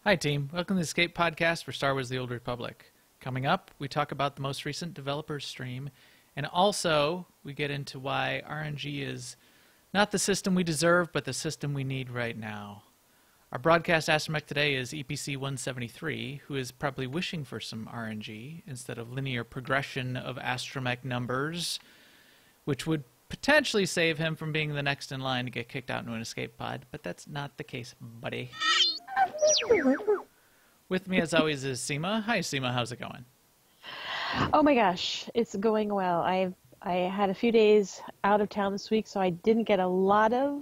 Hi, team. Welcome to the Escape Podcast for Star Wars The Old Republic. Coming up, we talk about the most recent developers stream, and also we get into why RNG is not the system we deserve, but the system we need right now. Our broadcast astromech today is EPC 173, who is probably wishing for some RNG instead of linear progression of astromech numbers, which would potentially save him from being the next in line to get kicked out into an escape pod, but that's not the case, buddy. With me, as always, is Seema. Hi, Seema. How's it going? Oh my gosh, it's going well. I had a few days out of town this week, so I didn't get a lot of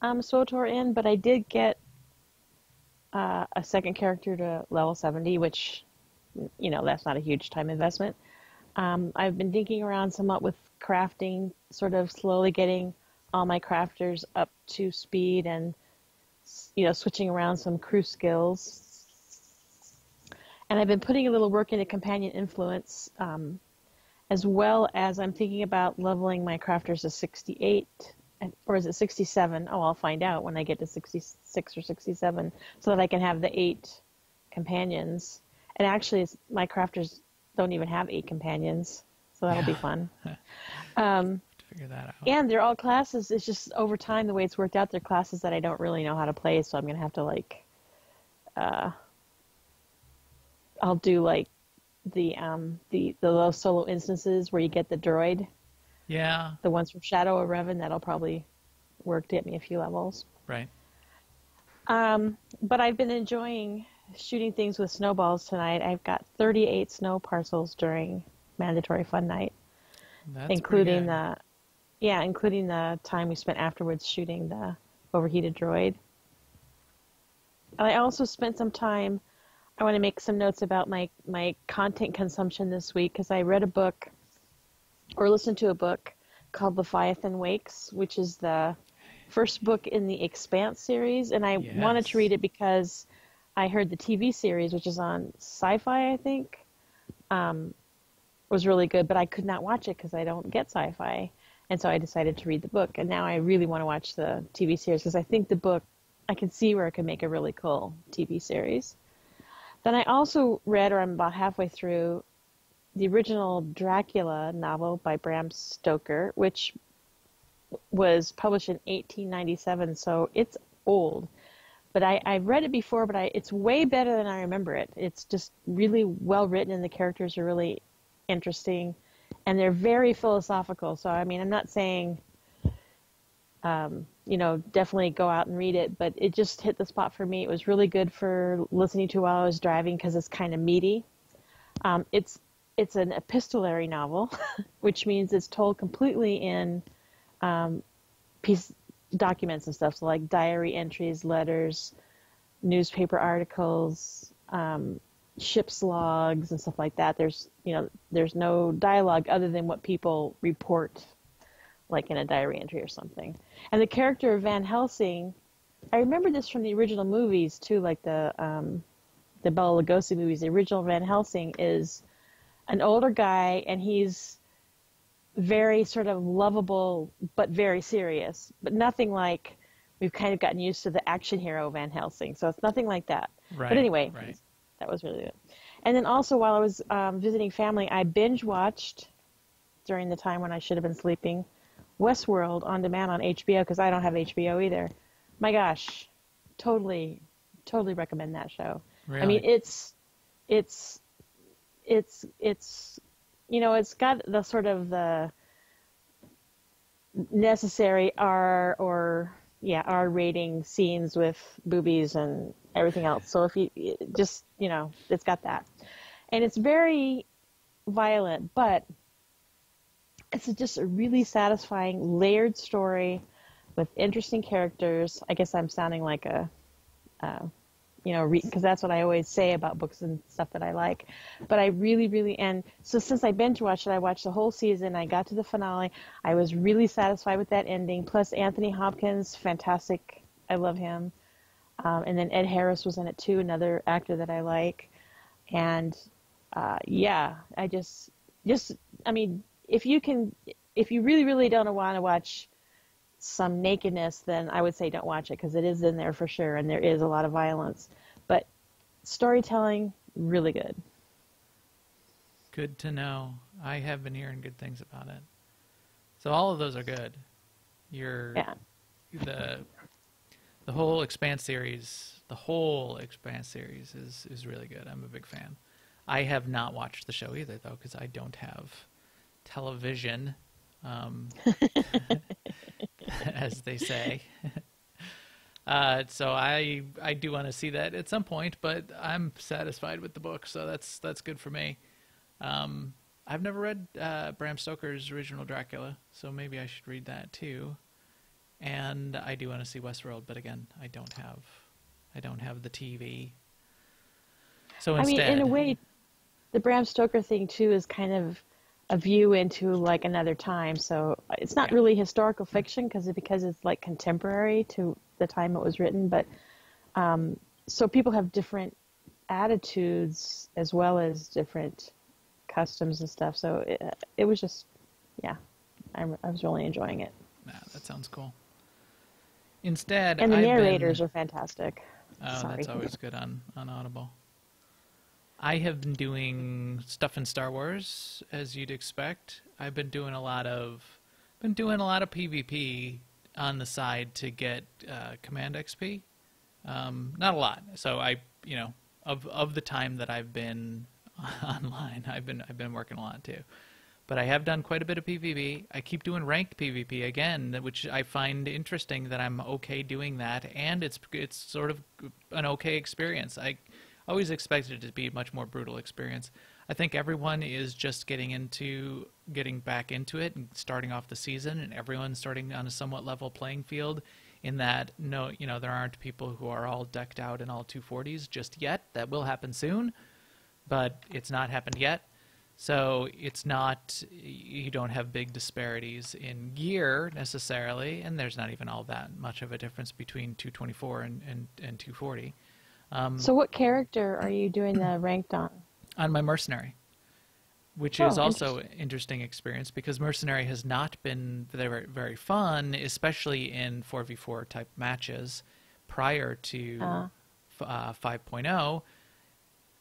SWTOR in, but I did get a second character to level 70, which, that's not a huge time investment. I've been dinking around somewhat with crafting, sort of slowly getting all my crafters up to speed and switching around some crew skills. And I've been putting a little work into companion influence, as well as I'm thinking about leveling my crafters to 68, or is it 67? Oh, I'll find out when I get to 66 or 67, so that I can have the 8 companions. And actually, my crafters don't even have 8 companions, so that'll be fun. Figure that out. And they're all classes. It's just over time, the way it's worked out, they're classes that I don't really know how to play, so I'm going to have to I'll do like the low solo instances where you get the droid. Yeah. The ones from Shadow of Revan, that'll probably work to get me a few levels. Right. But I've been enjoying shooting things with snowballs tonight. I've got 38 snow parcels during mandatory fun night, That's including the time we spent afterwards shooting the overheated droid. I also spent some time. I want to make some notes about my content consumption this week, because I read a book or listened to a book called Leviathan Wakes, which is the first book in the Expanse series. And I wanted to read it because I heard the TV series, which is on Sci-Fi, I think, was really good, but I could not watch it because I don't get Sci-Fi. And so I decided to read the book. And now I really want to watch the TV series because I think the book, I can see where it could make a really cool TV series. Then I also read, or I'm about halfway through, the original Dracula novel by Bram Stoker, which was published in 1897, so it's old. But I've read it before, but it's way better than I remember it. It's just really well written, and the characters are really interesting, and they're very philosophical. So, I mean, I'm not saying, definitely go out and read it, but it just hit the spot for me. It was really good for listening to while I was driving because it's kind of meaty. It's an epistolary novel, which means it's told completely in documents and stuff. So like diary entries, letters, newspaper articles, ship's logs and stuff like that. There's no dialogue other than what people report, like in a diary entry or something. And the character of Van Helsing, I remember this from the original movies too, like the Bela Lugosi movies. The original Van Helsing is an older guy, and he's very sort of lovable, but very serious. But nothing like we've kind of gotten used to the action hero Van Helsing. So it's nothing like that. Right. But anyway, right. That was really good. And then also while I was visiting family, I binge watched during the time when I should have been sleeping, Westworld on demand on HBO, because I don't have HBO either. My gosh, totally recommend that show. Really? I mean, it's it's got the sort of the necessary R rating scenes with boobies and everything else. So if you just, it's got that. And it's very violent, but it's just a really satisfying, layered story with interesting characters. I guess I'm sounding like because that's what I always say about books and stuff that I like. But I really, and so since I binge watched it, I watched the whole season. I got to the finale. I was really satisfied with that ending. Plus Anthony Hopkins, fantastic. I love him. And then Ed Harris was in it too, another actor that I like. And I just, I mean, if you really don't want to watch some nakedness, then I would say don't watch it, because it is in there for sure, and there is a lot of violence. But Storytelling, really good. Good to know. I have been hearing good things about it. So all of those are good. Yeah. The whole Expanse series, is really good. I'm a big fan. I have not watched the show either, though, because I don't have television, as they say. So I do want to see that at some point, but I'm satisfied with the book, so that's good for me. I've never read Bram Stoker's original Dracula, so maybe I should read that too. And I do want to see Westworld, but again, I don't have the TV. So instead, I mean, in a way, the Bram Stoker thing too is kind of a view into like another time. So it's not really historical fiction because it's like contemporary to the time it was written. But so people have different attitudes as well as different customs and stuff. So it was just, yeah, I was really enjoying it. Nah, that sounds cool. Instead, and the narrators are fantastic. Oh, Sorry. That's always good on Audible. I have been doing stuff in Star Wars, as you'd expect. I've been doing a lot of PvP on the side to get command XP. Not a lot. So of the time that I've been online, I've been working a lot too. But I have done quite a bit of PvP. I keep doing ranked PvP again, which I find interesting that I'm okay doing that, and it's sort of an okay experience. I always expected it to be a much more brutal experience. I think everyone is just getting back into it and starting off the season, and everyone's starting on a somewhat level playing field in that there aren't people who are all decked out in all 240s just yet. That will happen soon, but it's not happened yet. So it's not, you don't have big disparities in gear necessarily, and there's not even all that much of a difference between 224 and 240. So what character are you doing the ranked on? On my mercenary, which is also an interesting experience because mercenary has not been very, very fun, especially in 4v4 type matches prior to 5.0.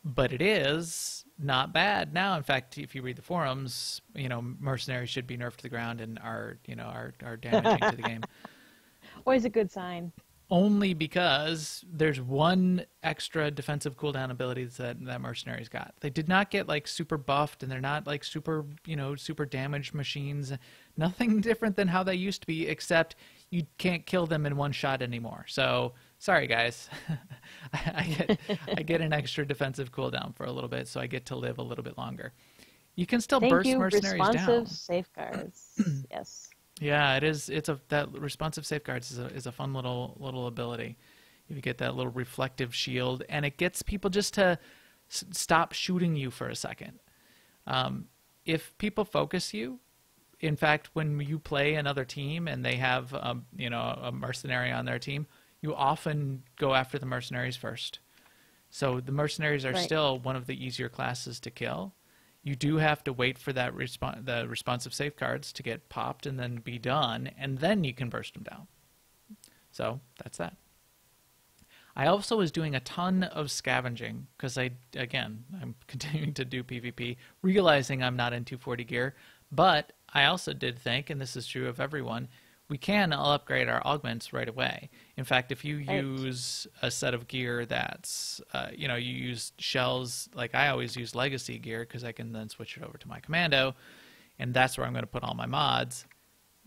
But it is not bad now. In fact, if you read the forums, mercenaries should be nerfed to the ground and are damaging to the game. Always a good sign. Only because there's one extra defensive cooldown ability that mercenaries got. They did not get like super buffed, and they're not like super damaged machines. Nothing different than how they used to be, except you can't kill them in one shot anymore. So sorry guys, I get an extra defensive cooldown for a little bit, so I get to live a little bit longer. You can still burst mercenaries down. Responsive safeguards. Yes. Yeah, it is. That responsive safeguards is a fun little ability. You get that little reflective shield, and it gets people just to stop shooting you for a second. If people focus you, in fact, when you play another team and they have a mercenary on their team, you often go after the mercenaries first. So the mercenaries are still one of the easier classes to kill. You do have to wait for that the responsive safeguards to get popped and then be done, and then you can burst them down. So that's that. I also was doing a ton of scavenging because I'm continuing to do PvP, realizing I'm not in 240 gear, but I also did think, and this is true of everyone, we can all upgrade our augments right away. In fact, if you use a set of gear that's, you use shells, like I always use legacy gear because I can then switch it over to my commando, and that's where I'm going to put all my mods.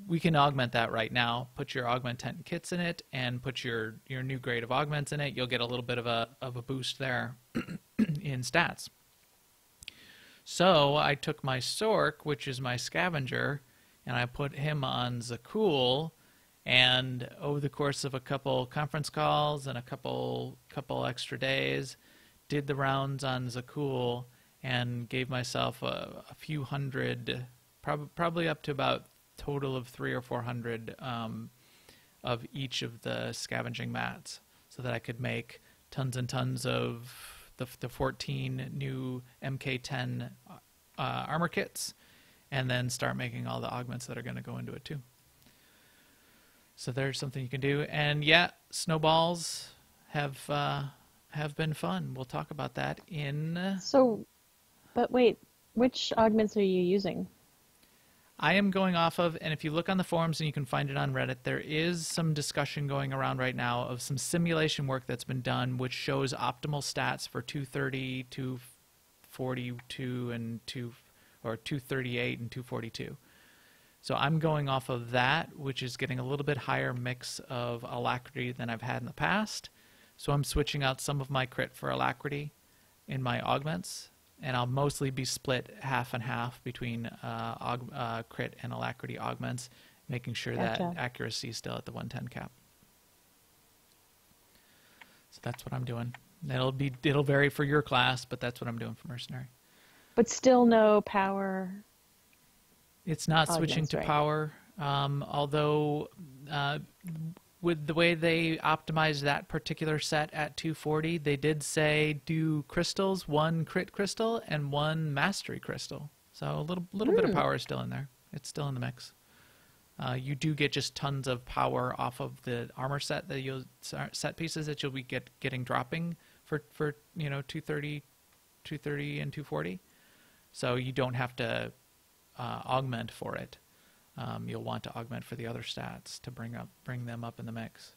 We can augment that right now. Put your augmentant kits in it and put your new grade of augments in it. You'll get a little bit of a boost there in stats. So I took my Sork, which is my scavenger, and I put him on Zakul, and over the course of a couple conference calls and a couple extra days, did the rounds on Zakul and gave myself a few hundred, probably up to about total of 300 or 400 of each of the scavenging mats, so that I could make tons and tons of the 14 new MK10 armor kits, and then start making all the augments that are going to go into it too. So there's something you can do. And yeah, snowballs have have been fun. We'll talk about that in... So, but wait, which augments are you using? I am going off of, and if you look on the forums and you can find it on Reddit, there is some discussion going around right now of some simulation work that's been done which shows optimal stats for 230, 242, and 238 and 242. So I'm going off of that, which is getting a little bit higher mix of alacrity than I've had in the past. So I'm switching out some of my crit for alacrity in my augments, and I'll mostly be split half and half between crit and alacrity augments, making sure that accuracy is still at the 110 cap. So that's what I'm doing. It'll vary for your class, but that's what I'm doing for mercenary. But still no power. It's not switching to power, although with the way they optimized that particular set at 240, they did say do crystals, 1 crit crystal and 1 mastery crystal. So a little bit of power is still in there. It's still in the mix. You do get just tons of power off of the armor set that set pieces that you'll be getting dropping for 230 and 240. So you don't have to augment for it. You'll want to augment for the other stats to bring them up in the mix.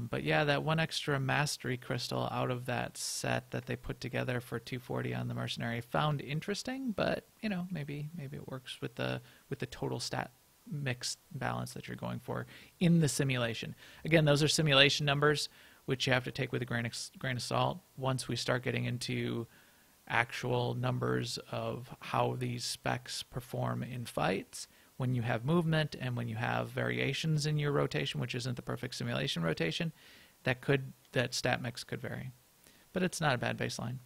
But yeah, that 1 extra mastery crystal out of that set that they put together for 240 on the mercenary found interesting, but maybe it works with the total stat mix balance that you're going for in the simulation. Again, those are simulation numbers, which you have to take with a grain of salt. Once we start getting into actual numbers of how these specs perform in fights, when you have movement and when you have variations in your rotation, which isn't the perfect simulation rotation, that stat mix could vary. But it's not a bad baseline.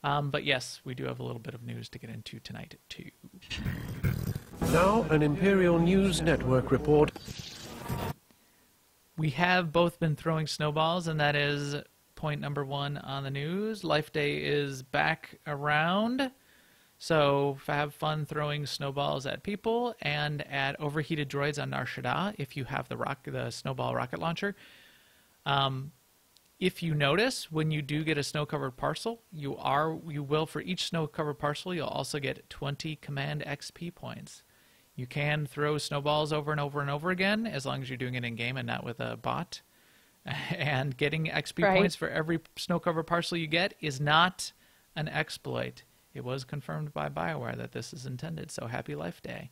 But yes, we do have a little bit of news to get into tonight too. Now an Imperial News Network report. We have both been throwing snowballs, and that is point number 1 on the news. Life Day is back around, so have fun throwing snowballs at people and at overheated droids on Nar Shaddaa if you have the snowball rocket launcher. If you notice, when you do get a snow-covered parcel, you will, for each snow-covered parcel, you'll also get 20 command XP points. You can throw snowballs over and over and over again, as long as you're doing it in-game and not with a bot. And getting XP points for every snow-covered parcel you get is not an exploit. It was confirmed by BioWare that this is intended, so happy Life Day.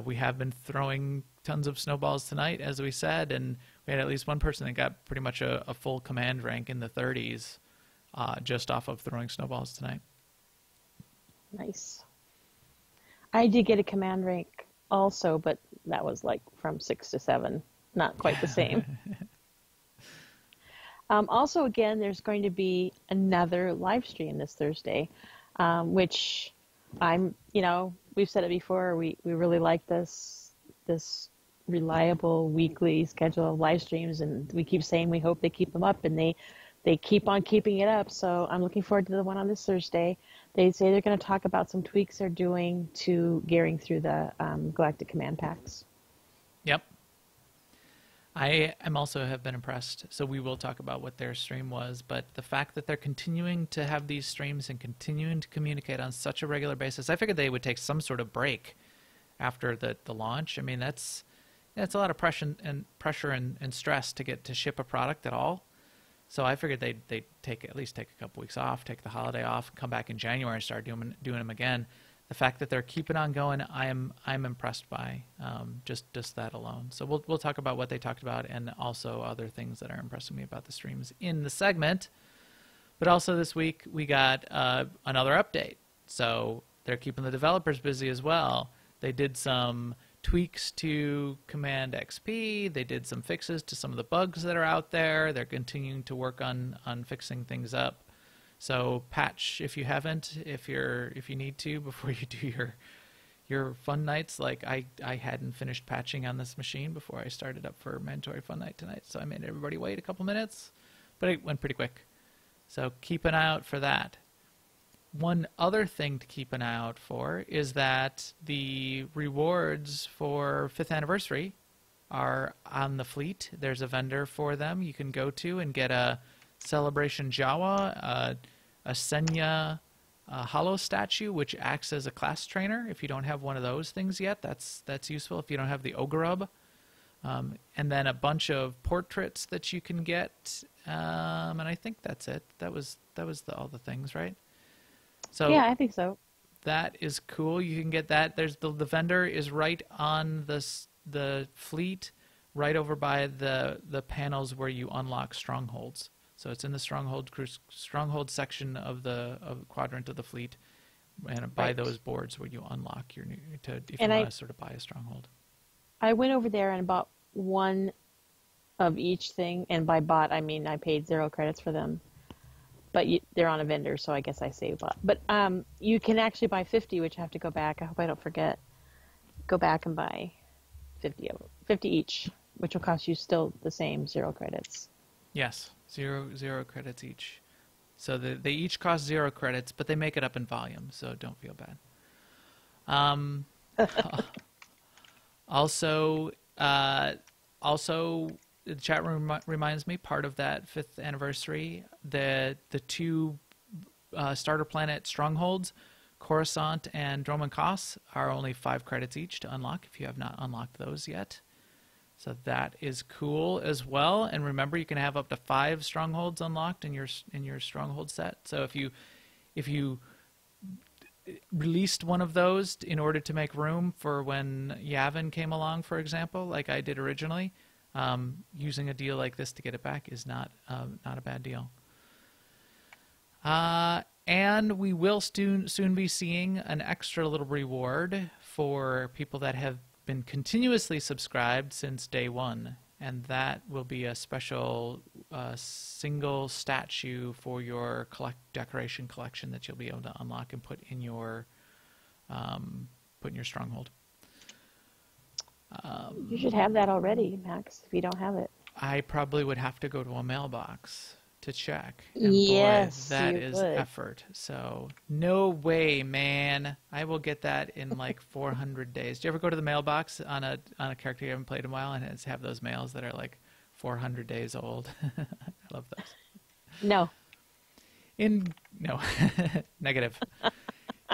We have been throwing tons of snowballs tonight, as we said, and we had at least one person that got pretty much a full command rank in the 30s just off of throwing snowballs tonight. Nice. I did get a command rank also, but that was like from 6 to 7. Not quite the same. Also, again, there's going to be another live stream this Thursday, which we've said it before, we really like this reliable weekly schedule of live streams, and we keep saying we hope they keep them up, and they keep on keeping it up. So I'm looking forward to the one on this Thursday. They say they're going to talk about some tweaks they're doing to gearing through the Galactic Command Packs. Yep. I am also have been impressed. So we will talk about what their stream was, but the fact that they're continuing to have these streams and continuing to communicate on such a regular basis, I figured they would take some sort of break after the launch. I mean, that's a lot of pressure and stress to get to ship a product at all. So I figured they'd at least take a couple weeks off, take the holiday off, come back in January and start doing them again. The fact that they're keeping on going, I'm impressed by just that alone. So we'll talk about what they talked about and also other things that are impressing me about the streams in the segment. But also this week we got another update. So they're keeping the developers busy as well. They did some tweaks to Command XP. They did some fixes to some of the bugs that are out there. They're continuing to work on fixing things up. So patch if you haven't, if you need to before you do your fun nights. Like I hadn't finished patching on this machine before I started up for mandatory fun night tonight, so I made everybody wait a couple minutes, but it went pretty quick. So keep an eye out for that. One other thing to keep an eye out for is that the rewards for 5th anniversary are on the fleet. There's a vendor for them you can go to and get a Celebration Jawa, a Senya Hollow statue, which acts as a class trainer. If you don't have one of those things yet, that's useful. If you don't have the Ogurub, and then a bunch of portraits that you can get, and I think that's it. That was all the things, right? So yeah, I think so. that is cool. You can get that. There's the vendor is right on the fleet, right over by the panels where you unlock strongholds. So it's in the stronghold section of the quadrant of the fleet, and by those boards where you unlock your new if you want to sort of buy a stronghold. I went over there and bought one of each thing, and by bought I mean I paid 0 credits for them. But they're on a vendor, so I guess I saved a lot. But you can actually buy 50, which I have to go back. I hope I don't forget. Go back and buy 50 of them, 50 each, which will cost you still the same 0 credits. Yes, zero credits each. So they each cost 0 credits, but they make it up in volume, so don't feel bad. Also, the chat room reminds me, part of that 5th anniversary, the 2 starter planet strongholds, Coruscant and Droman Kos, are only 5 credits each to unlock if you have not unlocked those yet. So that is cool as well. And remember, you can have up to 5 strongholds unlocked in your stronghold set. So if you released one of those in order to make room for when Yavin came along, for example, like I did originally, using a deal like this to get it back is not a bad deal. And we will soon be seeing an extra little reward for people that have been continuously subscribed since day 1, and that will be a special single statue for your decoration collection that you'll be able to unlock and put in your stronghold. You should have that already, Max, if you don't have it. I probably would have to go to a mailbox to check. And yes, boy, that is effort. So no way, man. I will get that in like 400 days. Do you ever go to the mailbox on a character you haven't played in a while and have those mails that are like 400 days old? I love those. No. No. Negative.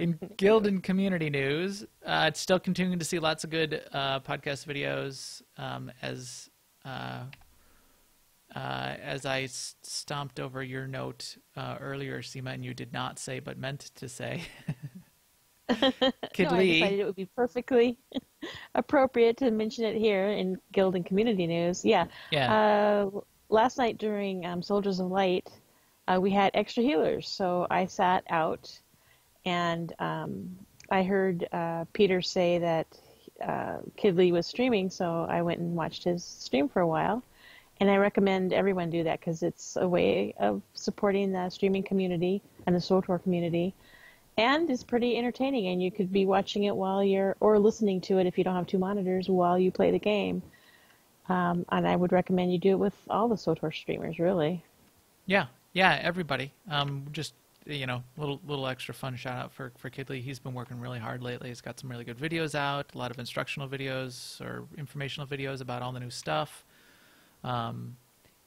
In guild and community news, it's still continuing to see lots of good podcast videos. As I stomped over your note earlier, Seema, and you did not say but meant to say. Kid no, Lee. I decided it would be perfectly appropriate to mention it here in guild and community news. Yeah. Last night during Soldiers of Light, we had extra healers, so I sat out. And I heard Peter say that Kid Lee was streaming, so I went and watched his stream for a while. And I recommend everyone do that because it's a way of supporting the streaming community and the SWTOR community. And it's pretty entertaining, and you could be watching it or listening to it if you don't have 2 monitors while you play the game. And I would recommend you do it with all the SWTOR streamers, really. Yeah, everybody. Just little extra fun shout out for Kid Lee. He's been working really hard lately. He's got some really good videos out, a lot of instructional videos or informational videos about all the new stuff.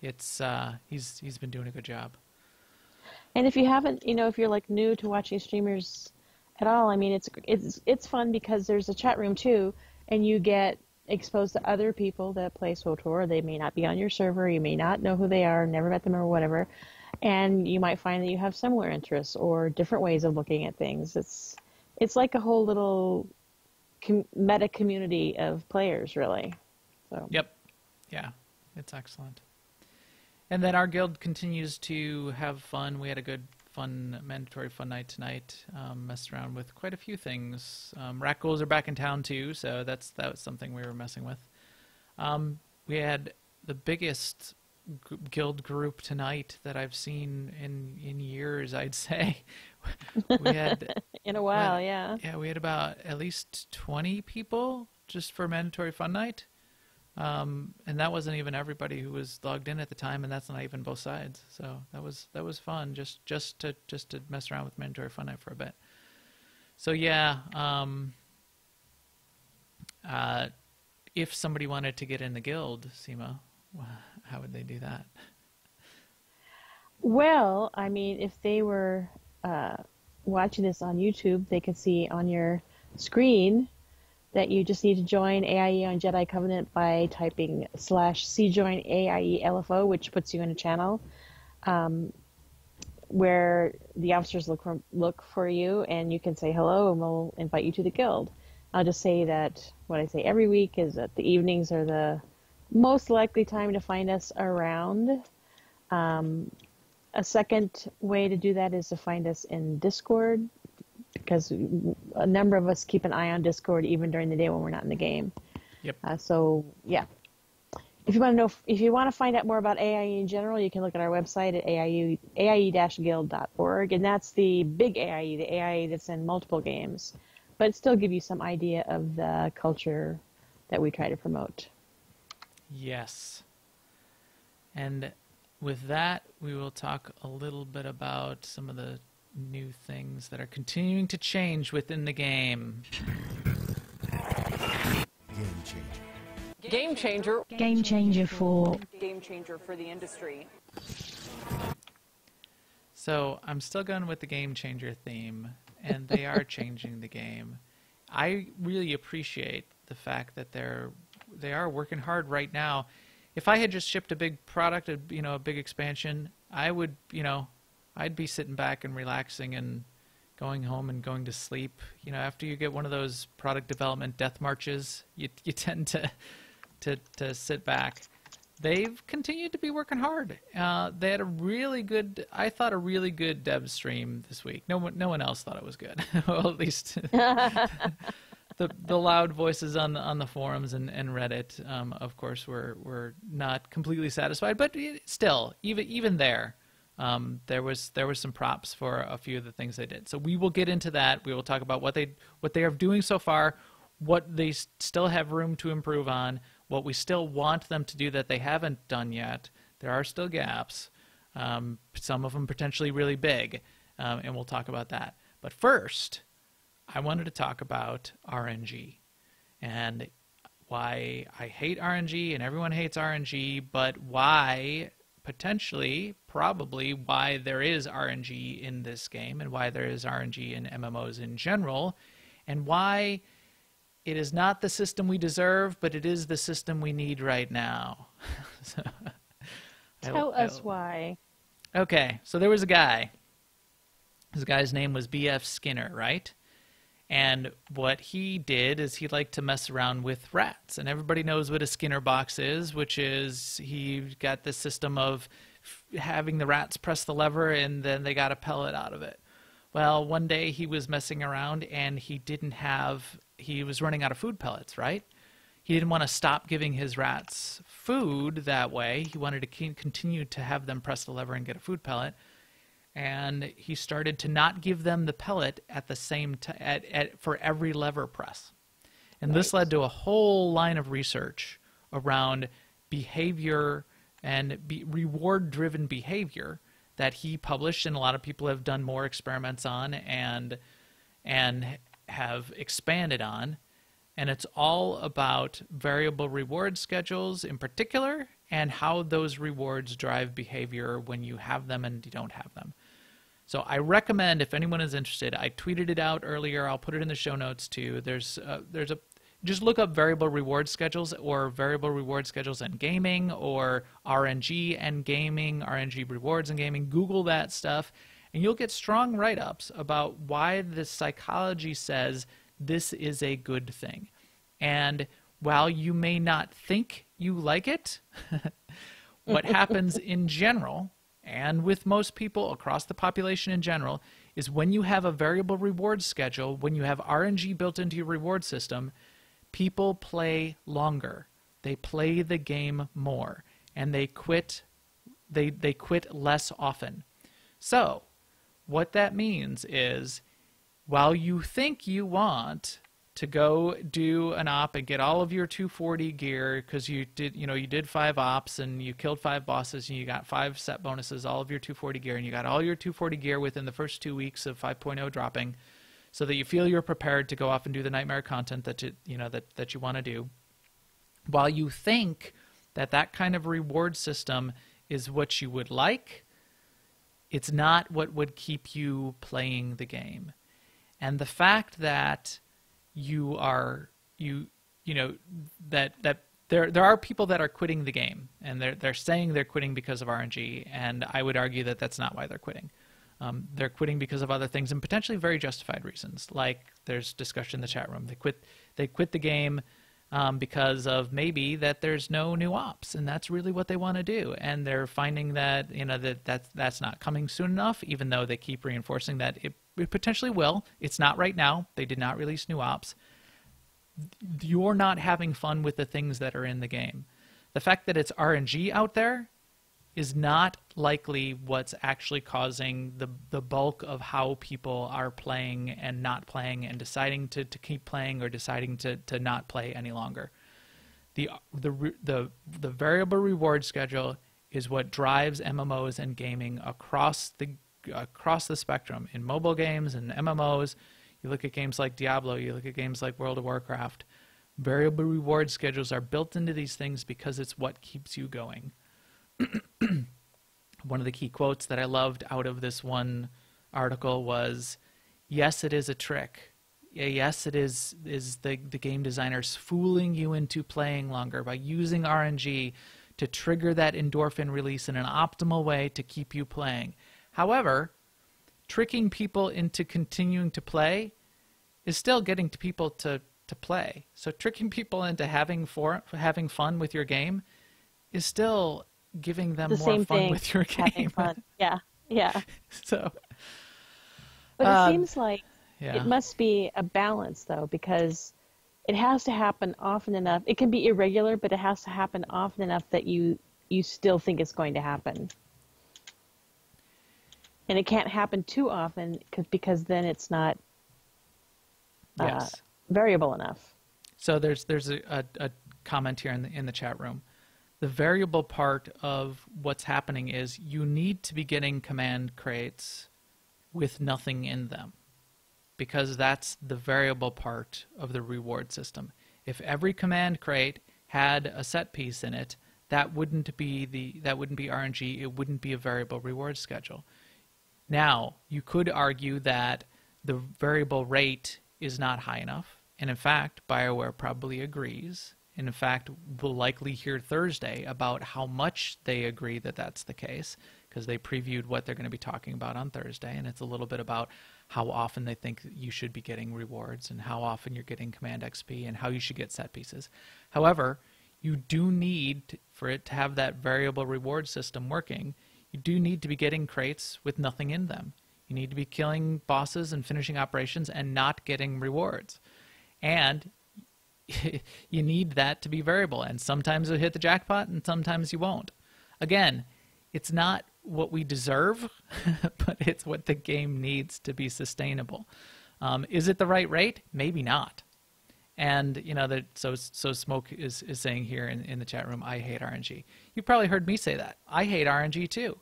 He's been doing a good job. And if you haven't, if you're like new to watching streamers at all, I mean, it's fun because there's a chat room too, and you get exposed to other people that play SWTOR. They may not be on your server. You may not know who they are, never met them or whatever. And you might find that you have similar interests or different ways of looking at things. It's like a whole little meta community of players, really. So. Yep. Yeah, it's excellent. And then our guild continues to have fun. We had a good, mandatory fun night tonight. Messed around with quite a few things. Rat Ghouls are back in town too, so that was something we were messing with. We had the biggest guild group tonight that I've seen in years, I'd say. We had in a while, yeah. Yeah, we had about at least 20 people just for mandatory fun night. And that wasn't even everybody who was logged in at the time, and that's not even both sides. So that was fun just to mess around with mandatory fun night for a bit. So yeah, if somebody wanted to get in the guild, Seema, how would they do that? Well, I mean, if they were watching this on YouTube, they could see on your screen that you just need to join AIE on Jedi Covenant by typing /cjoin AIE LFO, which puts you in a channel where the officers look for you, and you can say hello, and we'll invite you to the guild. I'll just say that what I say every week is that the evenings are the most likely time to find us around. A second way to do that is to find us in Discord, because a number of us keep an eye on Discord even during the day when we're not in the game. Yep. So yeah, if you want to find out more about AIE in general, you can look at our website at aie-guild.org, and that's the big AIE, the AIE that's in multiple games, but still give you some idea of the culture that we try to promote. Yes. And with that, we will talk a little bit about some of the new things that are continuing to change within the game. Game changer. Game changer. Game changer for The industry. So I'm still going with the game changer theme, and they are changing the game. I really appreciate the fact that they are working hard right now. If I had just shipped a big product, a big expansion, I would, I'd be sitting back and relaxing and going home and going to sleep. After you get one of those product development death marches, you tend to sit back. They've continued to be working hard. They had a really good dev stream this week. No one else thought it was good. Well, at least the loud voices on the forums and Reddit, of course, were not completely satisfied. But still, even there, there was some props for a few of the things they did. So we will get into that. We will talk about what they are doing so far, what they still have room to improve on, what we still want them to do that they haven't done yet. There are still gaps, some of them potentially really big, and we'll talk about that. But first, I wanted to talk about RNG and why I hate RNG and everyone hates RNG, but why probably why there is RNG in this game and why there is RNG in MMOs in general, and why it is not the system we deserve, but it is the system we need right now. Tell us why. Okay, so there was a guy. This guy's name was B.F. Skinner, right? And what he did is he liked to mess around with rats. And everybody knows what a Skinner box is, which is he got this system of having the rats press the lever and then they got a pellet out of it. Well, one day he was messing around and he was running out of food pellets, right? He didn't want to stop giving his rats food that way. He wanted to continue to have them press the lever and get a food pellet. And he started to not give them the pellet at the same for every lever press. And this led to a whole line of research around behavior and reward-driven behavior that he published, and a lot of people have done more experiments on and have expanded on. And it's all about variable reward schedules in particular, and how those rewards drive behavior when you have them and you don't have them. So I recommend, if anyone is interested, I tweeted it out earlier. I'll put it in the show notes too. Just look up variable reward schedules or variable reward schedules and gaming or RNG and gaming, RNG rewards and gaming. Google that stuff, and you'll get strong write-ups about why the psychology says this is a good thing. And while you may not think you like it, what happens in general, and with most people across the population in general, is when you have a variable reward schedule, when you have RNG built into your reward system, people play longer. They play the game more, and they quit less often. So what that means is, while you think you want to go do an op and get all of your 240 gear because you did 5 ops and you killed 5 bosses and you got 5 set bonuses, all of your 240 gear, and you got all your 240 gear within the first 2 weeks of 5.0 dropping, so that you feel you're prepared to go off and do the nightmare content that you want to do. while you think that that kind of reward system is what you would like, it's not what would keep you playing the game. And the fact that there are people that are quitting the game, and they're saying they're quitting because of RNG, and I would argue that that's not why they're quitting. They're quitting because of other things, and potentially very justified reasons. Like there's discussion in the chat room. They quit the game because of maybe that there's no new ops, and that's really what they want to do. And they're finding that that's not coming soon enough, even though they keep reinforcing that it potentially will. It's not right now. They did not release new ops. You're not having fun with the things that are in the game. The fact that it's RNG out there is not likely what's actually causing the bulk of how people are playing and not playing and deciding to keep playing or deciding to not play any longer. The variable reward schedule is what drives MMOs and gaming across the spectrum. In mobile games and MMOs, you look at games like Diablo, you look at games like World of Warcraft, variable reward schedules are built into these things because it's what keeps you going. One of the key quotes that I loved out of this one article was, yes, it is a trick. Yes, it is the game designers fooling you into playing longer by using RNG to trigger that endorphin release in an optimal way to keep you playing. However, tricking people into continuing to play is still getting to people to play. So tricking people into having fun with your game is still giving them more fun with your game. Having fun. Yeah. So, but it seems like it must be a balance, though, because it has to happen often enough. It can be irregular, but it has to happen often enough that you still think it's going to happen. And it can't happen too often because then it's not variable enough. So there's a comment here in the chat room. The variable part of what's happening is you need to be getting command crates with nothing in them, because that's the variable part of the reward system. If every command crate had a set piece in it, that wouldn't be RNG. It wouldn't be a variable reward schedule. Now, you could argue that the variable rate is not high enough, and in fact, BioWare probably agrees. And in fact, we'll likely hear Thursday about how much they agree that that's the case, because they previewed what they're going to be talking about on Thursday, and it's a little bit about how often they think that you should be getting rewards and how often you're getting command XP and how you should get set pieces. However, you do need, for it to have that variable reward system working, you do need to be getting crates with nothing in them. You need to be killing bosses and finishing operations and not getting rewards. And you need that to be variable, and sometimes you'll hit the jackpot and sometimes you won't. Again, it's not what we deserve, but it's what the game needs to be sustainable. Is it the right rate? Maybe not. And so Smoke is saying here in the chat room, I hate RNG. You've probably heard me say that. I hate RNG too.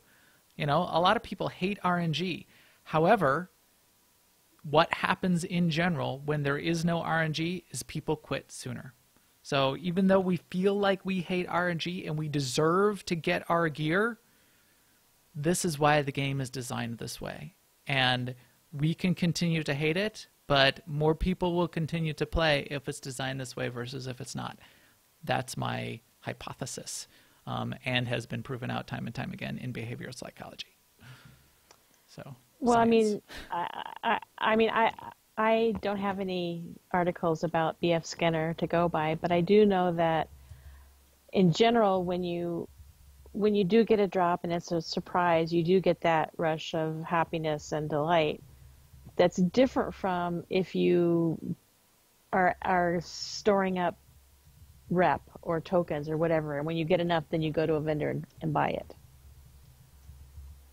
A lot of people hate RNG. However, what happens in general when there is no RNG is people quit sooner. So even though we feel like we hate RNG and we deserve to get our gear, this is why the game is designed this way. And we can continue to hate it, but more people will continue to play if it's designed this way versus if it's not. That's my hypothesis, and has been proven out time and time again in behavioral psychology. So. Well, science. I don't have any articles about BF Skinner to go by, but I do know that in general, when you do get a drop and it's a surprise, you do get that rush of happiness and delight. That's different from if you are storing up rep or tokens or whatever, and when you get enough, then you go to a vendor and buy it.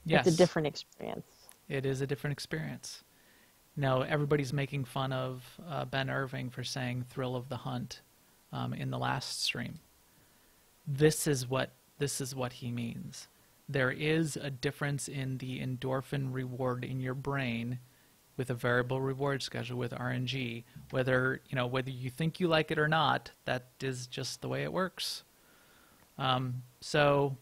Yes. It's a different experience. It is a different experience. Everybody's making fun of Ben Irving for saying "thrill of the hunt" in the last stream. This is what he means. There is a difference in the endorphin reward in your brain with a variable reward schedule with RNG. Whether you think you like it or not, that is just the way it works. So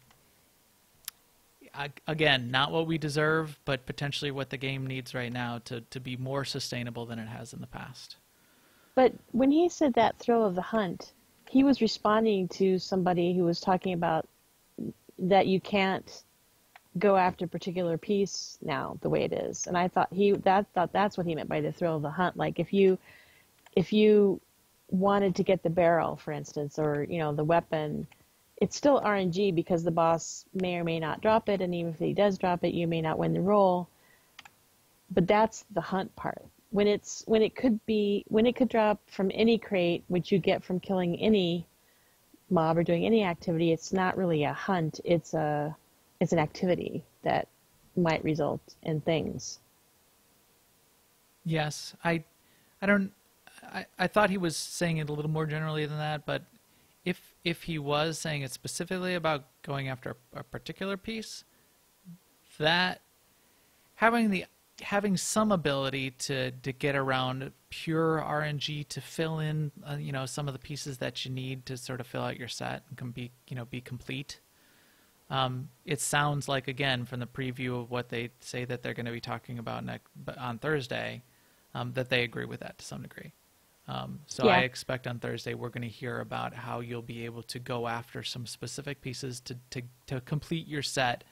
again, not what we deserve, but potentially what the game needs right now to be more sustainable than it has in the past. But when he said that thrill of the hunt, he was responding to somebody who was talking about that you can't go after a particular piece now the way it is. And I thought that's what he meant by the thrill of the hunt. Like if you wanted to get the barrel, for instance, or the weapon, it's still RNG because the boss may or may not drop it, and even if he does drop it, you may not win the roll. But that's the hunt part. When it could drop from any crate, which you get from killing any mob or doing any activity, it's not really a hunt. It's an activity that might result in things. Yes, I thought he was saying it a little more generally than that, but if he was saying it specifically about going after a particular piece, that having some ability to get around pure RNG to fill in some of the pieces that you need to sort of fill out your set and can be complete. It sounds like, again, from the preview of what they say that they're going to be talking about on Thursday, that they agree with that to some degree. So yeah. I expect on Thursday we're going to hear about how you'll be able to go after some specific pieces to complete your set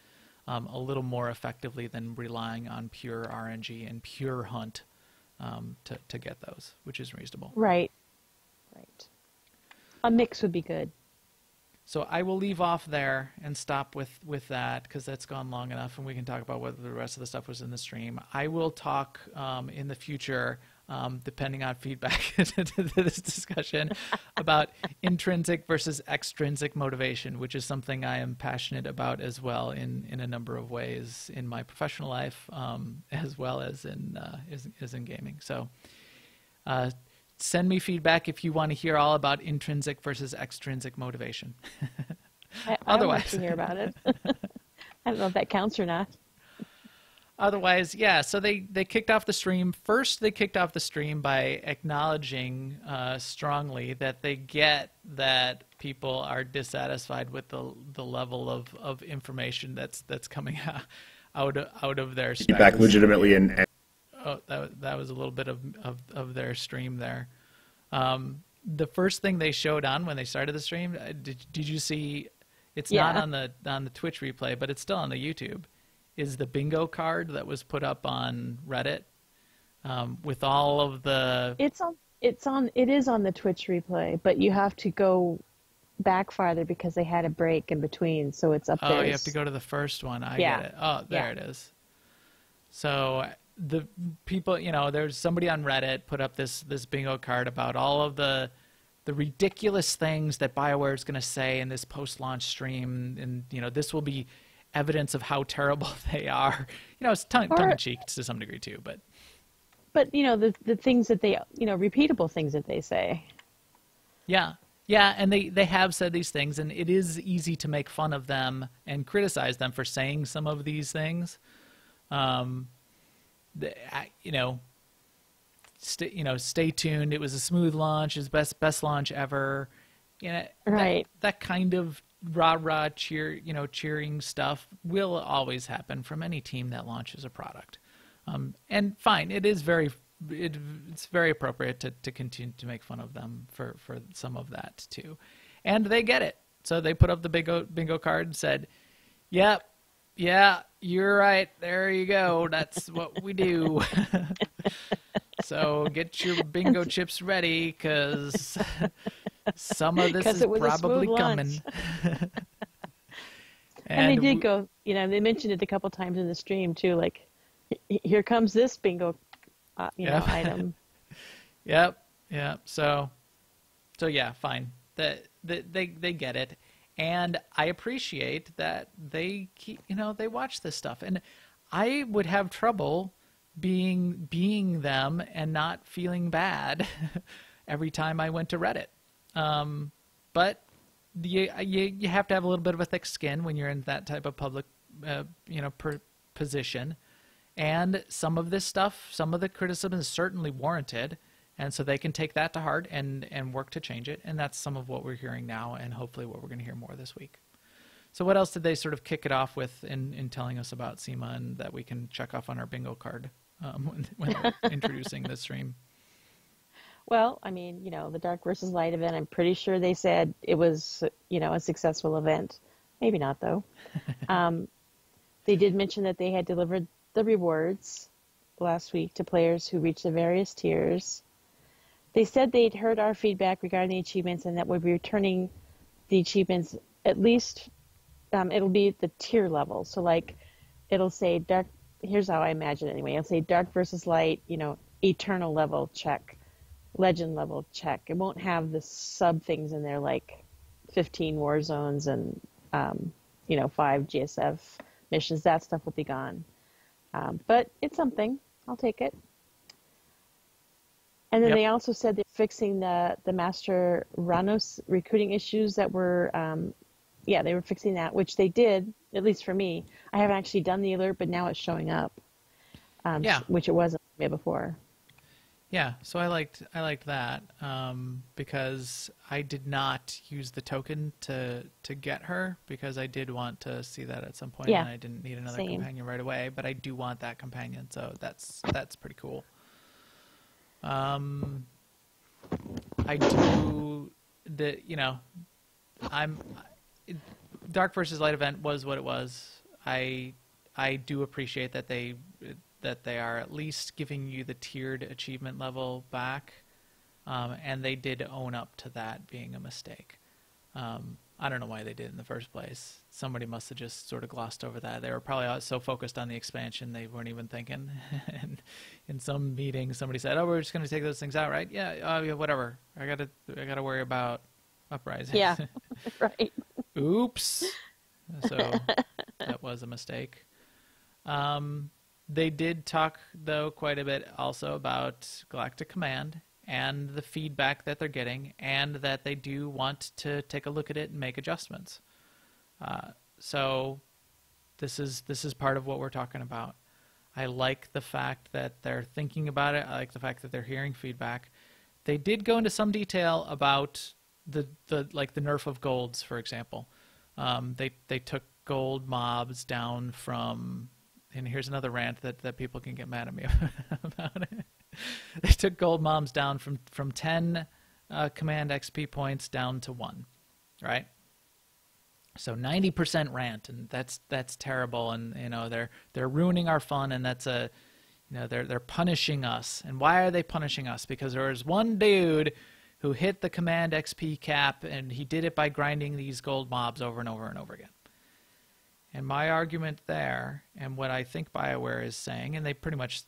a little more effectively than relying on pure RNG and pure hunt to get those, which is reasonable. Right. A mix would be good. So I will leave off there and stop with that because that's gone long enough, and we can talk about whether the rest of the stuff was in the stream. I will talk in the future, depending on feedback to this discussion, about intrinsic versus extrinsic motivation, which is something I am passionate about as well in a number of ways in my professional life, as well as in gaming. So send me feedback if you want to hear all about intrinsic versus extrinsic motivation. I want to hear about it. I don't know if that counts or not. Otherwise, yeah, so they kicked off the stream. First, they kicked off the stream by acknowledging strongly that they get that people are dissatisfied with the level of information that's coming out of their stream. Back legitimately and Oh, that was a little bit of their stream there. The first thing they showed on when they started the stream, did you see? It's not on the Twitch replay, but it's still on the YouTube. Is the bingo card that was put up on Reddit with all of the? It is on the Twitch replay, but you have to go back farther because they had a break in between, so it's up there. Oh, you have to go to the first one. I get it. Oh, there it is. So the people, there's somebody on Reddit put up this bingo card about all of the ridiculous things that BioWare is going to say in this post-launch stream, and this will be evidence of how terrible they are. It's tongue-in-cheek to some degree too, but the things that they, repeatable things that they say. Yeah, and they have said these things, and it is easy to make fun of them and criticize them for saying some of these things. Stay tuned. It was a smooth launch. It was best launch ever. Right. That kind of rah cheering stuff will always happen from any team that launches a product. And fine, it's very appropriate to continue to make fun of them for some of that too, and they get it. So they put up the bingo card and said, "Yep. Yeah, you're right. There you go. That's what we do." So get your bingo chips ready because some of this is probably coming. And they did go, they mentioned it a couple times in the stream too, like, here comes this bingo, item. Yep. So yeah, fine. They get it. And I appreciate that they keep, they watch this stuff. And I would have trouble being them and not feeling bad every time I went to Reddit. But you have to have a little bit of a thick skin when you're in that type of public, position. And some of this stuff, some of the criticism is certainly warranted, and so they can take that to heart and work to change it. And that's some of what we're hearing now, and hopefully what we're going to hear more this week. So what else did they sort of kick it off with in telling us about SEMA and that we can check off on our bingo card when they're introducing this stream? Well, I mean, the Dark versus Light event, I'm pretty sure they said it was, a successful event. Maybe not, though. They did mention that they had delivered the rewards last week to players who reached the various tiers. They said they'd heard our feedback regarding the achievements and that we'll be returning the achievements at least, it'll be at the tier level. So, like, it'll say Dark, here's how I imagine it anyway. It'll say Dark versus Light, Eternal level, check. Legend level, check. It won't have the sub things in there like 15 war zones and, 5 GSF missions. That stuff will be gone. But it's something. I'll take it. And then Yep. they also said they're fixing the Master Ranos recruiting issues that were, they were fixing that, which they did, at least for me. I haven't actually done the alert, but now it's showing up, which it wasn't before. Yeah, so I liked that because I did not use the token to get her because I did want to see that at some point, and I didn't need another companion right away, but I do want that companion, so that's pretty cool. I do Dark versus Light event was what it was. I do appreciate that they are at least giving you the tiered achievement level back, and they did own up to that being a mistake. I don't know why they did in the first place. Somebody must have just sort of glossed over that. They were probably so focused on the expansion they weren't even thinking. And in some meeting, somebody said, "Oh, we're just going to take those things out, right? Yeah, whatever. I gotta worry about Uprising." Yeah, right. Oops. So that was a mistake. They did talk, though, quite a bit also about Galactic Command and the feedback that they're getting, and that they do want to take a look at it and make adjustments. So this is part of what we're talking about. I like the fact that they're thinking about it. I like the fact that they're hearing feedback. They did go into some detail about the nerf of golds, for example. They took gold mobs down from, and here's another rant that people can get mad at me about it. They took gold mobs down from 10 command XP points down to 1, right? So 90% rant, and that's terrible, and they're ruining our fun, and that's they're punishing us. And why are they punishing us? Because there was one dude who hit the command XP cap, and he did it by grinding these gold mobs over and over and over again. And my argument there, and what I think BioWare is saying, and they pretty much,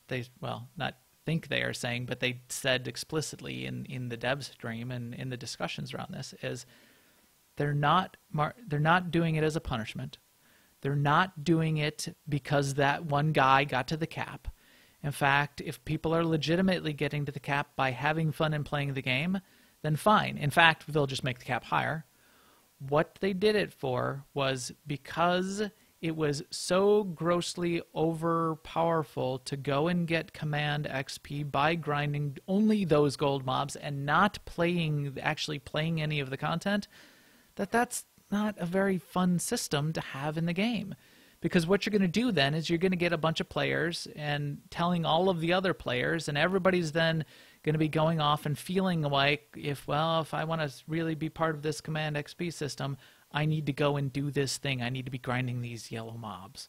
not think they are saying, but they said explicitly in the dev stream and in the discussions around this, is they're not doing it as a punishment. They're not doing it because that one guy got to the cap. In fact, if people are legitimately getting to the cap by having fun and playing the game, then fine. In fact, they'll just make the cap higher. What they did it for was because it was so grossly overpowerful to go and get command XP by grinding only those gold mobs and not actually playing any of the content, that's not a very fun system to have in the game. Because what you're going to do then is you're going to get a bunch of players and telling all of the other players, and everybody's then going to be going off and feeling like, if I want to really be part of this command XP system, I need to go and do this thing. I need to be grinding these yellow mobs.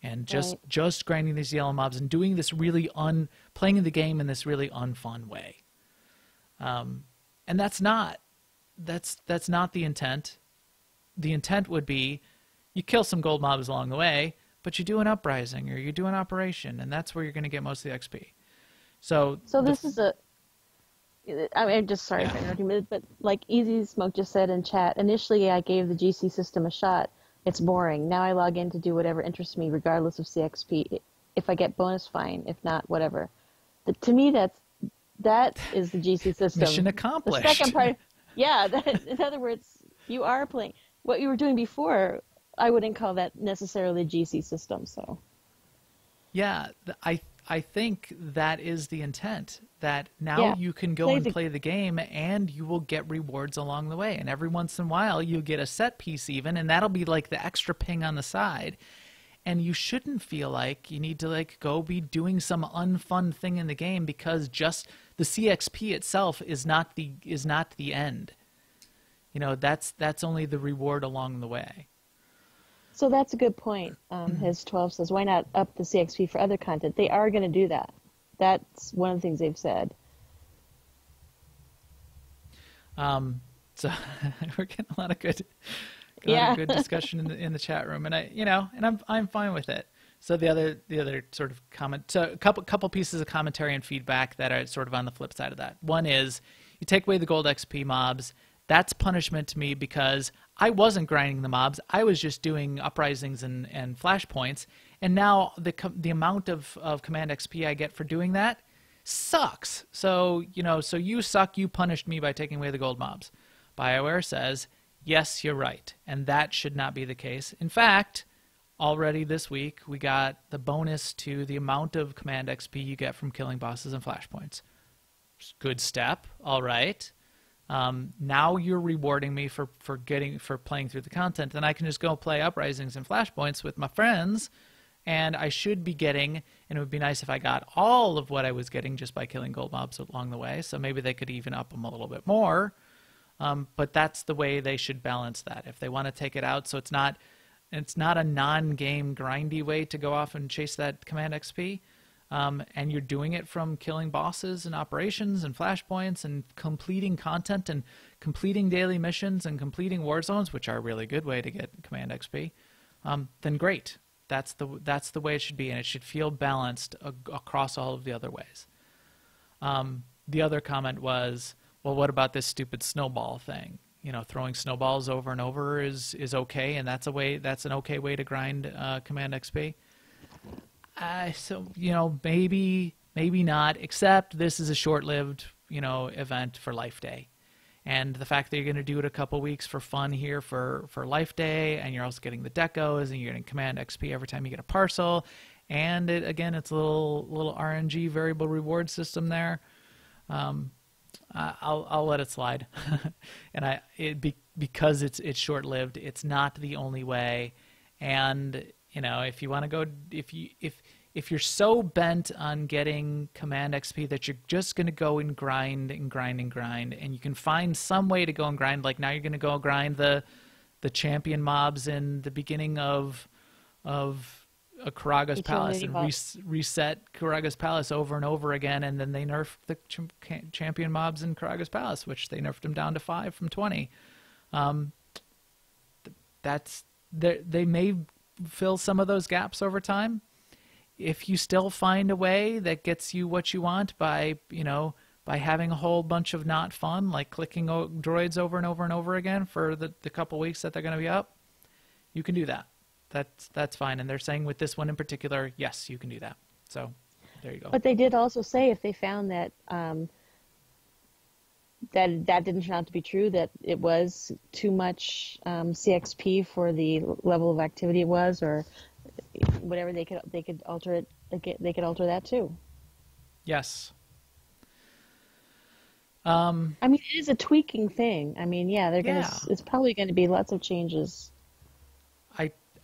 And just grinding these yellow mobs and doing this really playing the game in this really unfun way. And that's not the intent. The intent would be you kill some gold mobs along the way, but you do an uprising or you do an operation, and that's where you're going to get most of the XP. So this is I'm just sorry for interrupting, but like Easy Smoke just said in chat, initially I gave the GC system a shot. It's boring. Now I log in to do whatever interests me, regardless of CXP. If I get bonus, fine. If not, whatever. To me, that is the GC system. Mission accomplished. The second part, in other words, you are playing. What you were doing before, I wouldn't call that necessarily a GC system. So. Yeah, I think that is the intent. That now Yeah. you can go and play the game, and you will get rewards along the way. And every once in a while, you'll get a set piece even, and that'll be like the extra ping on the side. And you shouldn't feel like you need to like go be doing some unfun thing in the game, because just the CXP itself is not the end. You know, that's only the reward along the way. So that's a good point. His 12 says, why not up the CXP for other content? They are going to do that. That's one of the things they've said. So we're getting a lot of good, good discussion in the chat room, and I'm fine with it. So the other sort of comment, so a couple pieces of commentary and feedback that are sort of on the flip side of that. One is, you take away the gold XP mobs. That's punishment to me, because I wasn't grinding the mobs. I was just doing uprisings and flashpoints. And now the amount of command XP I get for doing that sucks. So, so you suck. You punished me by taking away the gold mobs. BioWare says, yes, you're right. And that should not be the case. In fact, already this week, we got the bonus to the amount of command XP you get from killing bosses and flashpoints. Good step. All right. Now you're rewarding me for playing through the content, and I can just go play uprisings and flashpoints with my friends, and I should be getting, and it would be nice if I got all of what I was getting just by killing gold mobs along the way, so maybe they could even up them a little bit more, but that's the way they should balance that. If they want to take it out so it's not a non-game grindy way to go off and chase that command XP, and you're doing it from killing bosses and operations and flashpoints and completing content and completing daily missions and completing war zones, which are a really good way to get command XP, then great. That's the way it should be, and it should feel balanced across all of the other ways. The other comment was, well, what about this stupid snowball thing? Throwing snowballs over and over is okay, and that's an okay way to grind command XP. So, maybe not, except this is a short-lived, event for Life Day. And the fact that you're going to do it a couple weeks for fun here for Life Day, and you're also getting the decos, and you're getting command XP every time you get a parcel, and it's a little RNG variable reward system there. I'll let it slide. And because it's short-lived, it's not the only way. And if you want to go, if you're so bent on getting command XP that you're just going to go and grind, and you can find some way to go and grind, like now you're going to go grind the champion mobs in the beginning of a Karaga's Palace and reset Karaga's Palace over and over again, and then they nerf the champion mobs in Karaga's Palace, which they nerfed them down to 5 from 20. They may fill some of those gaps over time. If you still find a way that gets you what you want by having a whole bunch of not fun, like clicking droids over and over and over again for the couple weeks that they're going to be up, you can do that. That's fine. And they're saying with this one in particular, yes, you can do that. So there you go. But they did also say if they found that that didn't turn out to be true, that it was too much CXP for the level of activity it was, or whatever, they could alter it. They could alter that too. Yes. I mean, it is a tweaking thing. I mean, yeah, it's probably going to be lots of changes.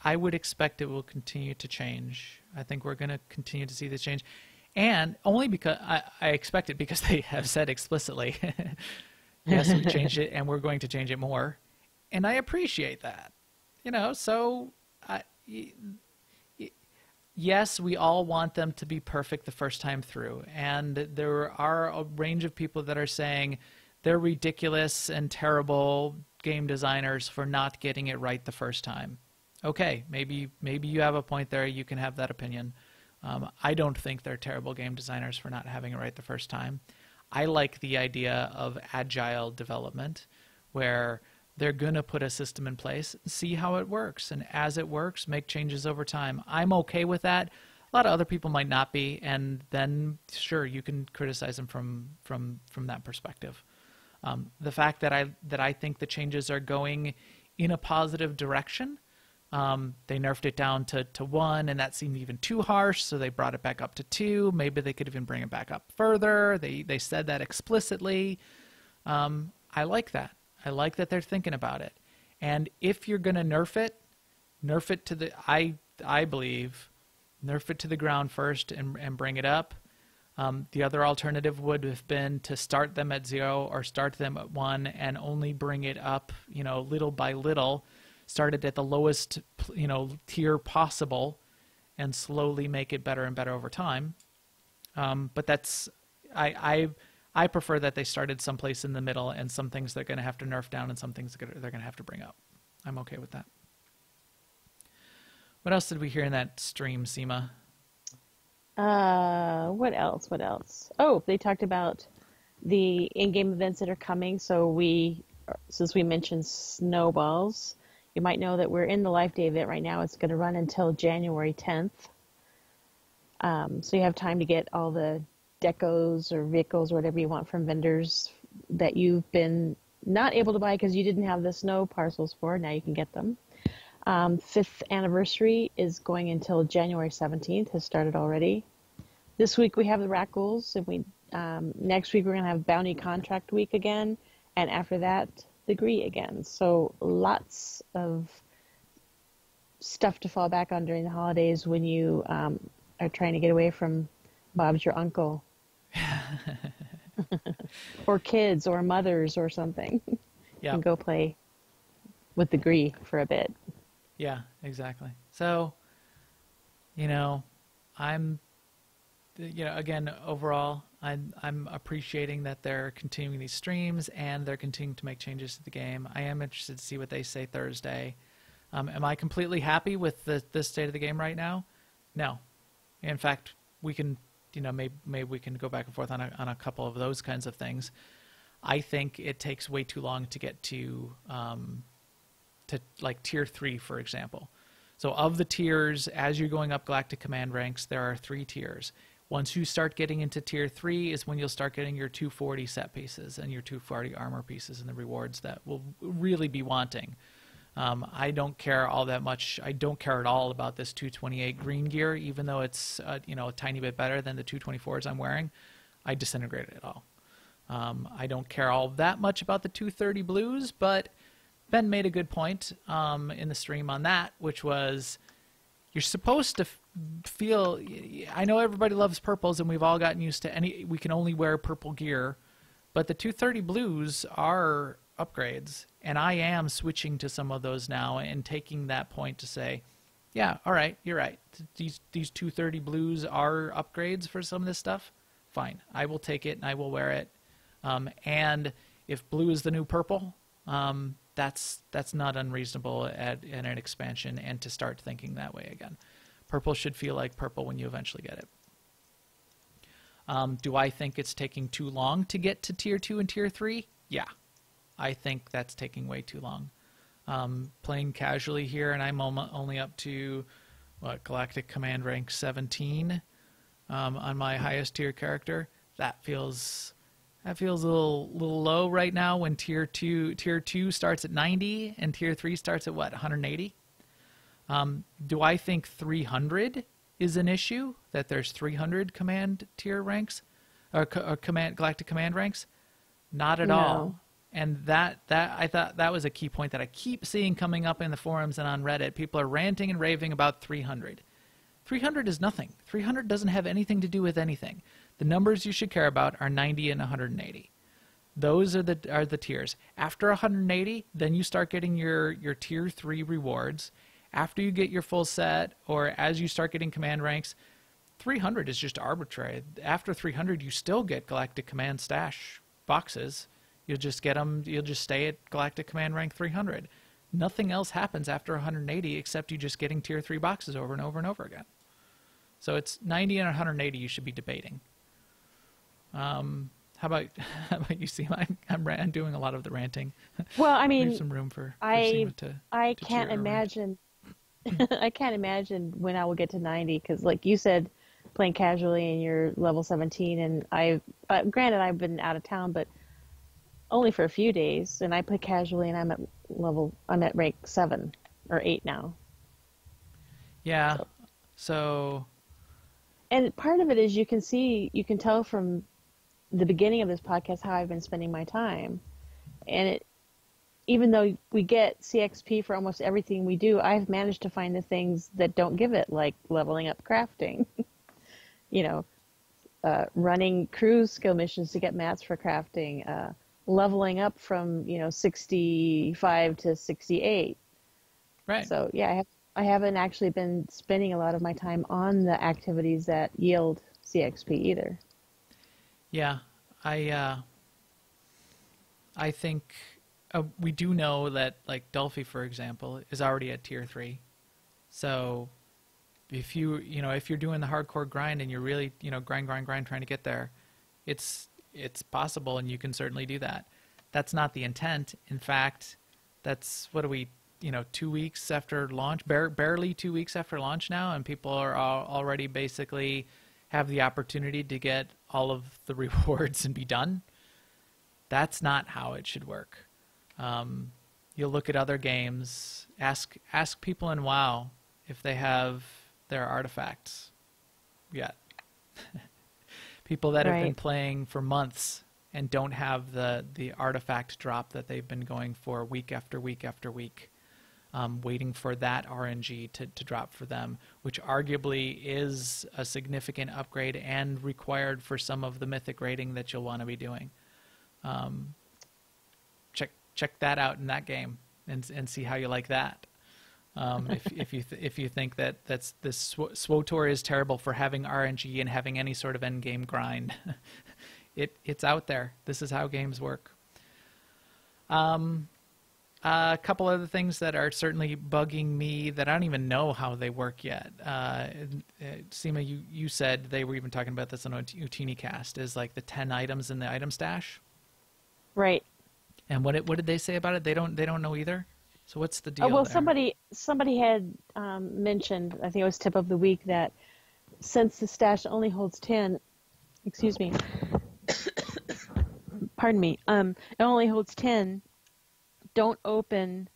I would expect it will continue to change. I think we're going to continue to see this change. And only because I expect it, because they have said explicitly, yes, we changed it and we're going to change it more. And I appreciate that. So yes, we all want them to be perfect the first time through. And there are a range of people that are saying they're ridiculous and terrible game designers for not getting it right the first time. Okay, maybe you have a point there. You can have that opinion. I don't think they're terrible game designers for not having it right the first time. I like the idea of agile development, where they're going to put a system in place, see how it works, and as it works, make changes over time. I'm okay with that. A lot of other people might not be, and then sure, you can criticize them from that perspective. The fact that I think the changes are going in a positive direction They nerfed it down to 1, and that seemed even too harsh, so they brought it back up to 2. Maybe they could even bring it back up further. They said that explicitly. I like that. I like that they're thinking about it. And if you're going to nerf it to the, I believe, nerf it to the ground first and bring it up. The other alternative would have been to start them at 0 or start them at 1 and only bring it up, little by little, start it at the lowest, tier possible and slowly make it better and better over time. But that's, I prefer that they started someplace in the middle, and some things they're going to have to nerf down and some things they're going to have to bring up. I'm okay with that. What else did we hear in that stream, Seema? What else? Oh, they talked about the in-game events that are coming. So since we mentioned snowballs, you might know that we're in the Life Day event right now. It's going to run until January 10th. So you have time to get all the decos or vehicles or whatever you want from vendors that you've been not able to buy because you didn't have the snow parcels for. Now you can get them. 5th anniversary is going until January 17th, has started already. This week we have the Rackles, and next week we're going to have Bounty Contract Week again, and after that, the Gree again. So lots of stuff to fall back on during the holidays when you are trying to get away from Bob's your uncle. Or kids or mothers or something. Yeah. And go play with the Gree for a bit. Yeah, exactly. So, again, overall, I'm appreciating that they're continuing these streams and they're continuing to make changes to the game. I am interested to see what they say Thursday. Am I completely happy with this state of the game right now? No. In fact, we can, maybe we can go back and forth on a couple of those kinds of things. I think it takes way too long to get to like tier 3, for example. So of the tiers, as you're going up Galactic Command ranks, there are 3 tiers. Once you start getting into tier 3 is when you'll start getting your 240 set pieces and your 240 armor pieces and the rewards that we'll really be wanting. I don't care all that much. I don't care at all about this 228 green gear, even though it's a tiny bit better than the 224s I'm wearing. I disintegrate it all. I don't care all that much about the 230 blues, but Ben made a good point in the stream on that, which was you're supposed to feel. I know everybody loves purples, and we've all gotten used to we can only wear purple gear, but the 230 blues are upgrades, and I am switching to some of those now and taking that point to say, yeah, all right, you're right. These 230 blues are upgrades for some of this stuff. Fine, I will take it and I will wear it. And if blue is the new purple, that's not unreasonable in an expansion, and to start thinking that way again. Purple should feel like purple when you eventually get it. Do I think it's taking too long to get to tier 2 and tier 3? Yeah, I think that's taking way too long. Playing casually here, and I'm only up to Galactic Command rank 17 on my highest tier character. That feels a little low right now when tier 2 starts at 90 and tier 3 starts at 180. Do I think 300 is an issue, that there's 300 command tier ranks or Galactic Command ranks? Not at all. And that I thought that was a key point that I keep seeing coming up in the forums and on Reddit. People are ranting and raving about 300. 300 is nothing. 300 doesn't have anything to do with anything. The numbers you should care about are 90 and 180. Those are the tiers. After 180, then you start getting your tier 3 rewards. After you get your full set, or as you start getting command ranks, 300 is just arbitrary. After 300, you still get Galactic Command stash boxes. You'll just get them. You'll just stay at Galactic Command rank 300. Nothing else happens after 180 except you just getting tier 3 boxes over and over and over again. So it's 90 and 180 you should be debating. How about you, Seema? I'm doing a lot of the ranting. Well, I mean, leave some room for I to can't imagine. I can't imagine when I will get to 90, because, like you said, playing casually and you're level 17, and granted I've been out of town, but only for a few days, and I play casually, and I'm at rank 7 or 8 now. Yeah. So And part of it is you can tell from the beginning of this podcast how I've been spending my time. And even though we get CXP for almost everything we do, I've managed to find the things that don't give it, like leveling up crafting, you know, running cruise skill missions to get mats for crafting, leveling up from, 65 to 68. right. So yeah, I haven't actually been spending a lot of my time on the activities that yield CXP either. Yeah, I think we do know that, like, Delphi, for example, is already at tier 3. So if if you're doing the hardcore grind and you're really, grind trying to get there, it's possible, and you can certainly do that. That's not the intent. In fact, that's, what are we, 2 weeks after launch, barely 2 weeks after launch now, and people are already basically have the opportunity to get all of the rewards and be done. That's not how it should work. You'll look at other games, ask people in WoW if they have their artifacts yet. People that have been playing for months and don't have the artifact drop that they've been going for week after week after week, waiting for that RNG to drop for them, which arguably is a significant upgrade and required for some of the mythic rating that you'll want to be doing. Check that out in that game and see how you like that. If you think that this SWTOR is terrible for having RNG and having any sort of end game grind, it's out there. This is how games work. A couple other things that are certainly bugging me that I don't even know how they work yet. Seema, you said they were even talking about this on UtiniCast, is like the 10 items in the item stash. Right. And what did they say about it? They don't know either. So what's the deal? Oh, well, there? somebody had mentioned, I think it was tip of the week, that since the stash only holds 10, excuse me, pardon me, it only holds 10. Don't open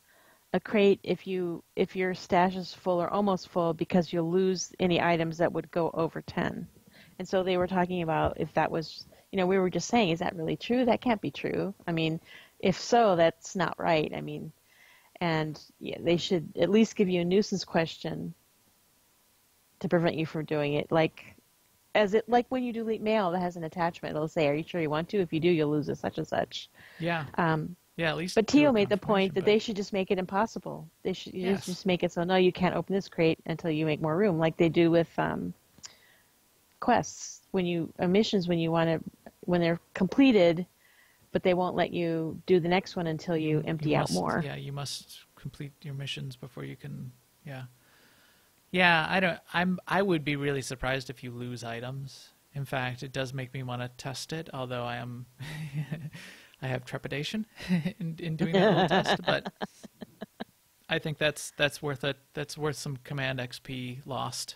a crate if your stash is full or almost full, because you'll lose any items that would go over 10. And so they were talking about if that was, we were just saying, is that really true? That can't be true. I mean, if so, that's not right. I mean, and yeah, they should at least give you a nuisance question to prevent you from doing it. Like when you delete mail that has an attachment, it'll say, "Are you sure you want to? If you do, you'll lose it such and such." Yeah. Yeah, at least. But Tio made the point that they should just make it impossible. They should just make it so, no, you can't open this crate until you make more room, like they do with quests. Missions when they're completed, but they won't let you do the next one until you empty out more. Yeah, you must complete your missions before you can. Yeah. Yeah, I would be really surprised if you lose items. In fact, it does make me want to test it, although I am I have trepidation in doing that little test, but I think that's worth it. That's worth some command XP lost.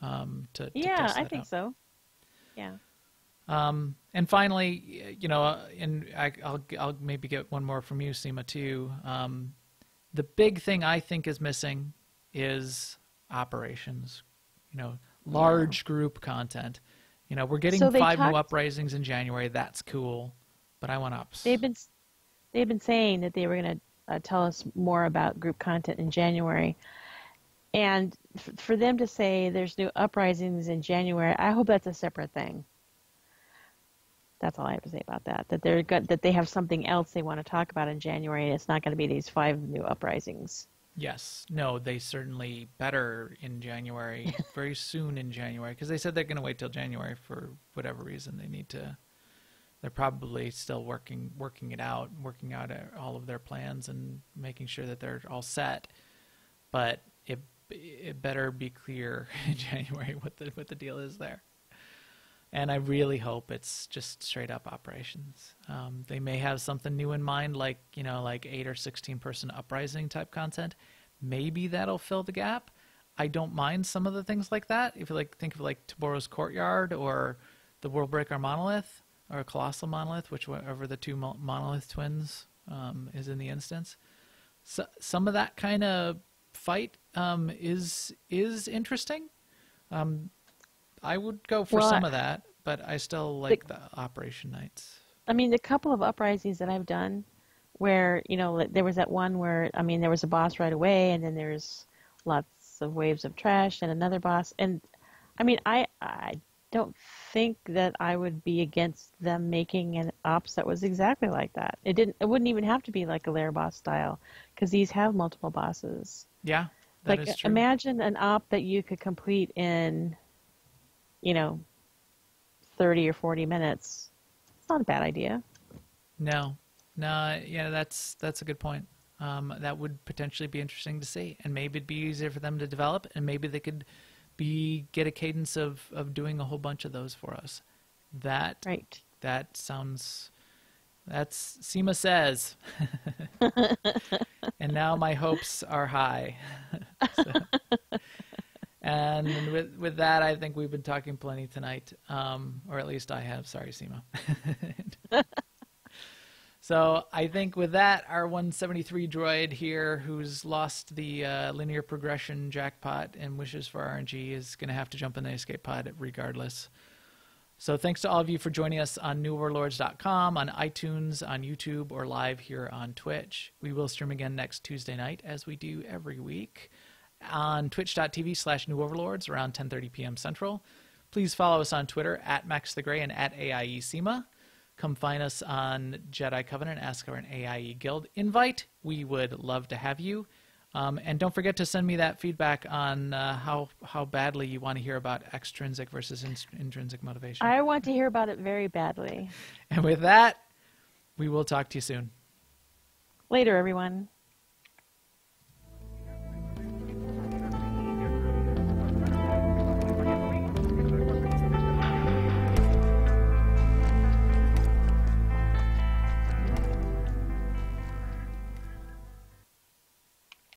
To test that I think out. so. Yeah. And finally, and I'll maybe get one more from you, Seema, too. The big thing I think is missing is operations. Large group content. We're getting 5 new uprisings in January. That's cool, but I want ups. They've been saying that they were going to tell us more about group content in January. And for them to say there's new uprisings in January, I hope that's a separate thing. That's all I have to say about that. That they have something else they want to talk about in January, and it's not going to be these 5 new uprisings. Yes. No, they certainly better in January, very soon in January, because they said they're going to wait till January for whatever reason. They need to. They're probably still working it out, working out all of their plans and making sure that they're all set. But it better be clear in January what the deal is there. And I really hope it's just straight up operations. They may have something new in mind, like 8 or 16 person uprising type content. Maybe that'll fill the gap. I don't mind some of the things like that. If you think of Taboro's Courtyard or the Worldbreaker Monolith or Colossal Monolith, whichever the 2 Monolith twins is in the instance. So, some of that kind of fight is interesting. I would go for Well, some of that, but I still like the operation nights. I mean, the couple of uprisings that I've done where, there was that one where, I mean, there was a boss right away, and then there's lots of waves of trash and another boss. And I mean, I don't think that I would be against them making an ops that was exactly like that. It wouldn't even have to be like a lair boss style, because these have multiple bosses. Yeah, that is true. Imagine an op that you could complete in, 30 or 40 minutes. It's not a bad idea. No, yeah, that's a good point. That would potentially be interesting to see, and maybe it'd be easier for them to develop, and maybe they could get a cadence of doing a whole bunch of those for us. Right. That's SEMA says. And now my hopes are high. And with that, I think we've been talking plenty tonight, or at least I have. Sorry, SEMA. So I think with that, our 173 droid here, who's lost the linear progression jackpot and wishes for RNG, is going to have to jump in the escape pod regardless. So thanks to all of you for joining us on newoverlords.com, on iTunes, on YouTube, or live here on Twitch. We will stream again next Tuesday night, as we do every week, on twitch.tv/newoverlords around 10:30 p.m. Central. Please follow us on Twitter @MaxTheGray and @AIESEMA. Come find us on Jedi Covenant, ask for an AIE Guild invite. We would love to have you. And don't forget to send me that feedback on how badly you want to hear about extrinsic versus intrinsic motivation. I want to hear about it very badly. And with that, we will talk to you soon. Later, everyone.